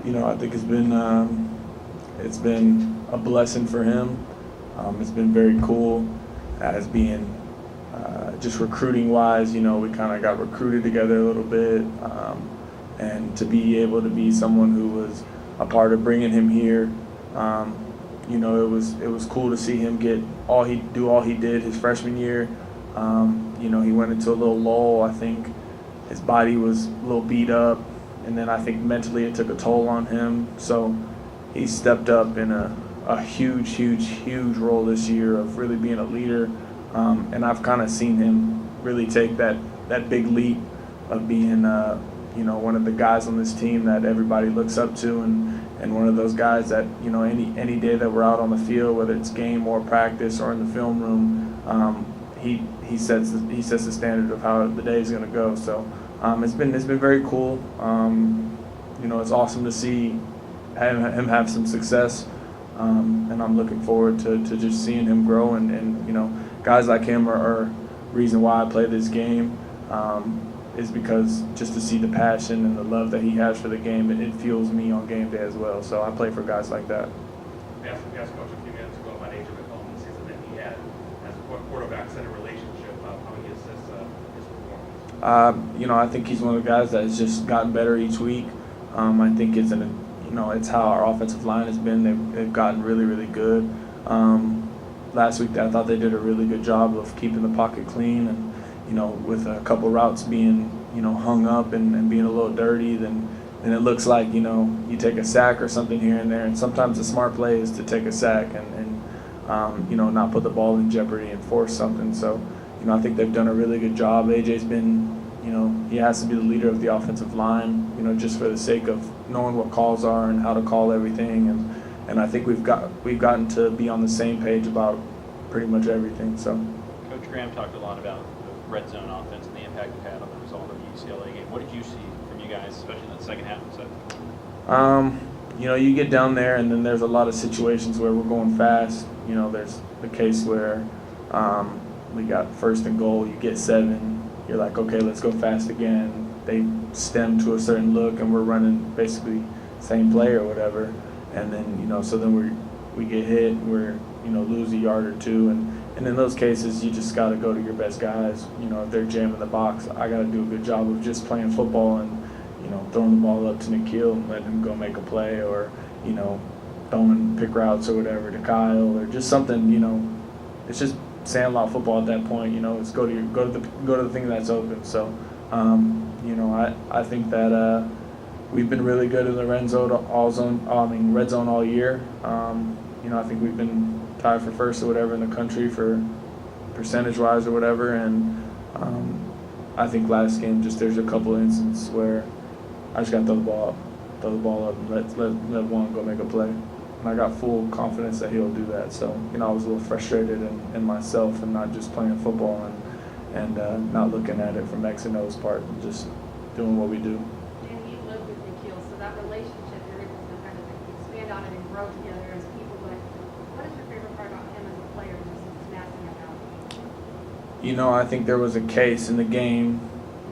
I think it's been a blessing for him. It's been very cool as being just recruiting wise. We kind of got recruited together a little bit, and to be able to be someone who was a part of bringing him here. It was cool to see him do all he did his freshman year. He went into a little lull. I think his body was a little beat up, and then I think mentally it took a toll on him. So he stepped up in a huge role this year of really being a leader. And I've kind of seen him really take that big leap of being one of the guys on this team that everybody looks up to, and one of those guys that any day that we're out on the field, whether it's game or practice or in the film room, he sets the standard of how the day is going to go. So it's been very cool. It's awesome to see him have some success, and I'm looking forward to just seeing him grow. And guys like him are reason why I play this game. Is because just to see the passion and the love that he has for the game, it fuels me on game day as well. So I play for guys like that. We asked Coach a few minutes ago about AJ McCollum, the season that he had as a quarterback-center relationship, how he assists his performance. I think he's one of the guys that has just gotten better each week. I think it's how our offensive line has been. They've gotten really good. Last week I thought they did a really good job of keeping the pocket clean, and with a couple routes being, hung up and being a little dirty, then it looks like, you take a sack or something here and there. And sometimes the smart play is to take a sack and not put the ball in jeopardy and force something. So, I think they've done a really good job. AJ's been, he has to be the leader of the offensive line, just for the sake of knowing what calls are and how to call everything. And I think we've gotten to be on the same page about pretty much everything. So, Coach Graham talked a lot about the red zone offense and the impact it had on the result of the UCLA game. What did you see from you guys, especially in that second half? You get down there, and then there's a lot of situations where we're going fast. There's the case where we got first and goal, you get 7, you're like, okay, let's go fast again. They stem to a certain look, and we're running basically same play or whatever. And then, so then we get hit, we're, lose a yard or two. And in those cases, you just got to go to your best guys. If they're jamming the box, I got to do a good job of just playing football and, throwing the ball up to Nikhil and letting him go make a play, or, throwing pick routes or whatever to Kyle, or just something, it's just sandlot football at that point. It's go to the thing that's open. So, I think that we've been really good in the red zone all year. I think we've been tied for first or whatever in the country for percentage-wise or whatever, and I think last game there's a couple of instances where I just got to throw the ball up and let one go make a play, and I got full confidence that he'll do that. So I was a little frustrated in myself and not just playing football and not looking at it from X and O's part and just doing what we do. And you live with Nikhil, so that relationship you're able to kind of expand on it and grow together as people. But what is your favorite part about him as a player, just smashing it out? I think there was a case in the game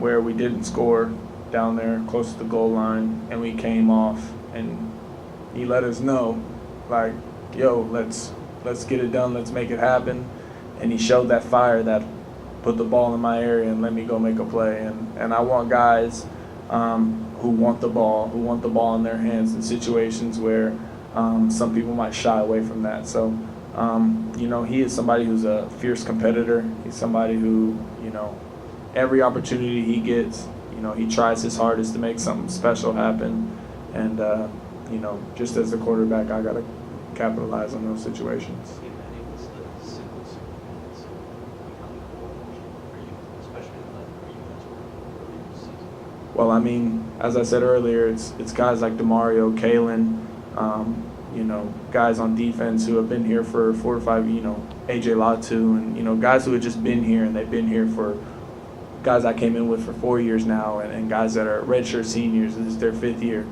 where we didn't score down there close to the goal line, and we came off, and he let us know, like, yo, let's get it done, let's make it happen. And he showed that fire that put the ball in my area and let me go make a play. And I want guys who want the ball in their hands in situations where some people might shy away from that. So, he is somebody who's a fierce competitor. He's somebody who, every opportunity he gets, he tries his hardest to make something special happen. And, just as a quarterback, I got to capitalize on those situations. Well, as I said earlier, it's guys like DeMario, Kalen, guys on defense who have been here for 4 or 5, AJ Latu, and, guys who have just been here, and they've been here for guys I came in with for 4 years now, and guys that are redshirt seniors. This is their 5th year.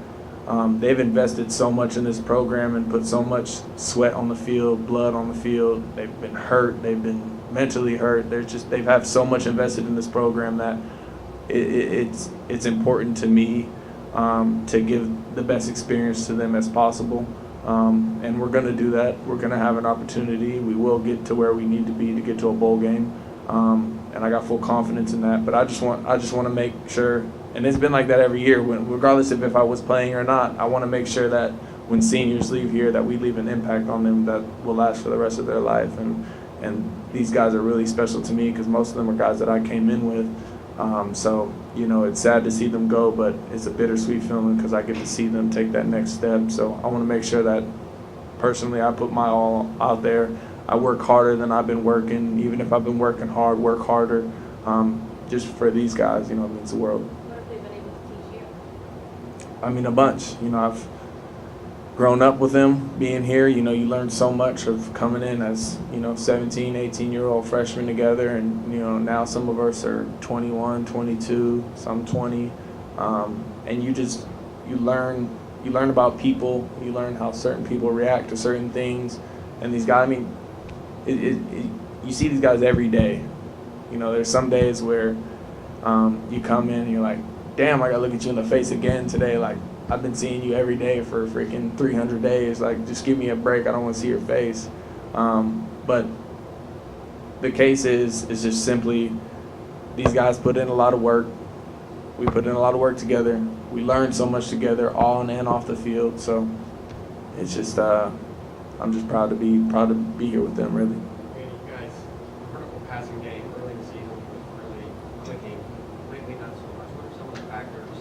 They've invested so much in this program and put so much sweat on the field, blood on the field. They've been hurt. They've been mentally hurt. They've had so much invested in this program that it's important to me to give the best experience to them as possible. And we're going to do that. We're going to have an opportunity. We will get to where we need to be to get to a bowl game. And I got full confidence in that. But I just want to make sure, and it's been like that every year, regardless of if I was playing or not, I want to make sure that when seniors leave here that we leave an impact on them that will last for the rest of their life. And these guys are really special to me because most of them are guys that I came in with. So, you know, it's sad to see them go, but it's a bittersweet feeling because I get to see them take that next step. So I want to make sure that personally I put my all out there. I work harder than I've been working. Even if I've been working hard, work harder. Just for these guys, you know, it means the world. What have they been able to teach you? I mean, a bunch. You know, I've grown up with them being here. You know, you learn so much of coming in as, you know, 17, 18-year-old freshmen together. And, you know, now some of us are 21, 22, some 20. And you learn about people. You learn how certain people react to certain things. And these guys, I mean, you see these guys every day. You know, there's some days where you come in and you're like, damn, I got to look at you in the face again today. Like, I've been seeing you every day for freaking 300 days. Like, just give me a break. I don't want to see your face. But the case is just simply these guys put in a lot of work. We put in a lot of work together. We learned so much together, on and off the field. So it's just, I'm just proud to be here with them, really. Manny, you guys, vertical passing game early in the season was really clicking. Lately, not so much. What are some of the factors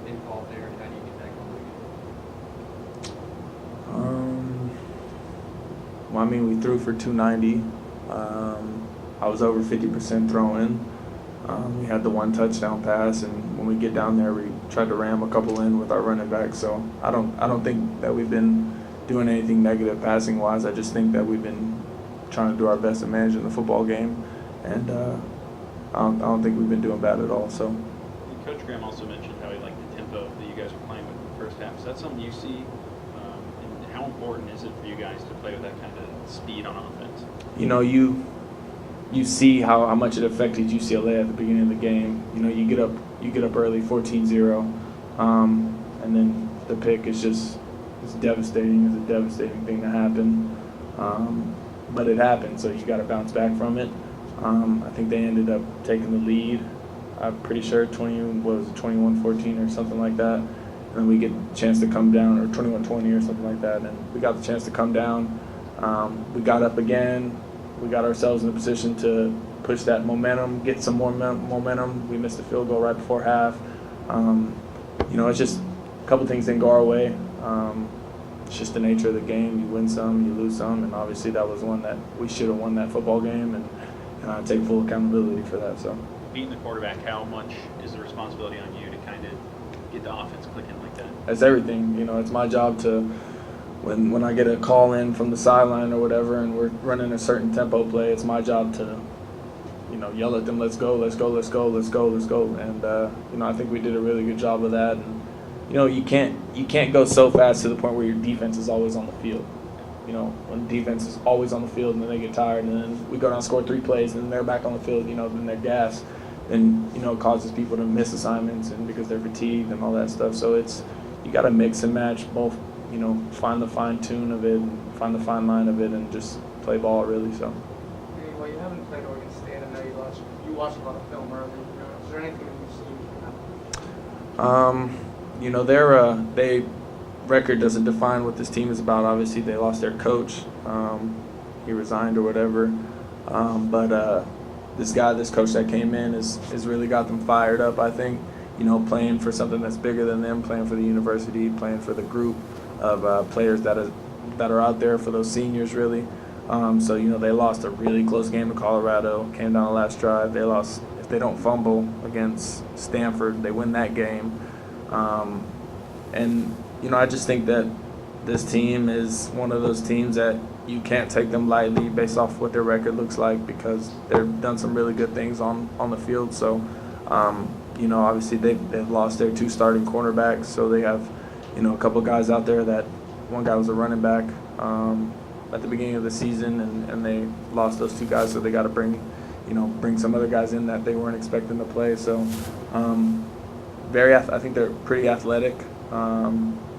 involved there, and how do you get that going? Well, I mean, we threw for 290. I was over 50% throwing. We had the one touchdown pass, and when we get down there, we tried to ram a couple in with our running back. So I don't think that we've been doing anything negative passing wise. I just think that we've been trying to do our best at managing the football game, and I don't think we've been doing bad at all. So. Coach Graham also mentioned how he liked the tempo that you guys were playing with in the first half. Is that something you see? And how important is it for you guys to play with that kind of speed on offense? You know, you see how much it affected UCLA at the beginning of the game. You know, you get up early, 14-0, and then the pick is just it's devastating. It's a devastating thing to happen, but it happened. So you got to bounce back from it. I think they ended up taking the lead. I'm pretty sure 21-14 or something like that. And we get a chance to come down, or 21-20 or something like that. And we got the chance to come down. We got up again. We got ourselves in a position to push that momentum, get some more momentum. We missed a field goal right before half. You know, it's just a couple things didn't go our way. It's just the nature of the game. You win some, you lose some, and obviously that was one that we should have won that football game, and I take full accountability for that. So, beating the quarterback, how much is the responsibility on you to kind of get the offense clicking like that? That's everything. You know, it's my job to, when I get a call in from the sideline or whatever, and we're running a certain tempo play, it's my job to, you know, yell at them, let's go, let's go, let's go, let's go, let's go. And you know, I think we did a really good job of that. And you know, you can't go so fast to the point where your defense is always on the field. You know, when defense is always on the field and then they get tired and then we go down and score 3 plays and then they're back on the field, you know, then they're gassed. Then, you know, it causes people to miss assignments and because they're fatigued and all that stuff. So you got to mix and match both, you know, find the fine tune of it, and find the fine line of it, and just play ball really. So. Well, you haven't played Oregon State. I know you watched a lot of film early. Is there anything that you've seen from them? You know, their record doesn't define what this team is about. Obviously, they lost their coach. He resigned or whatever. But this coach that came in has really got them fired up, I think. You know, playing for something that's bigger than them, playing for the university, playing for the group of players that are out there, for those seniors, really. So, you know, they lost a really close game to Colorado, came down the last drive. They lost, if they don't fumble against Stanford, they win that game. And, you know, I just think that this team is one of those teams that you can't take them lightly based off what their record looks like, because they've done some really good things on the field. So, you know, obviously they've lost their 2 starting cornerbacks, so they have, you know, a couple guys out there that one guy was a running back at the beginning of the season, and they lost those 2 guys, so they got to bring some other guys in that they weren't expecting to play. So, I think they're pretty athletic.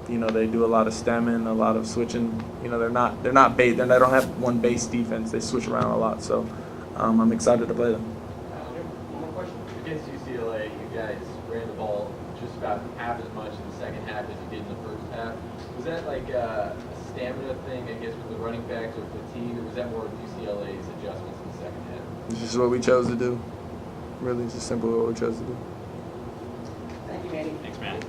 You know, they do a lot of stemming, a lot of switching. You know, they don't have one base defense. They switch around a lot. So I'm excited to play them. One more question. Against UCLA, you guys ran the ball just about half as much in the second half as you did in the first half. Was that like a stamina thing, I guess, with the running backs or fatigue, or was that more of UCLA's adjustments in the second half? This is what we chose to do. Really, just simply what we chose to do. Thank you, Manny. Thanks, man.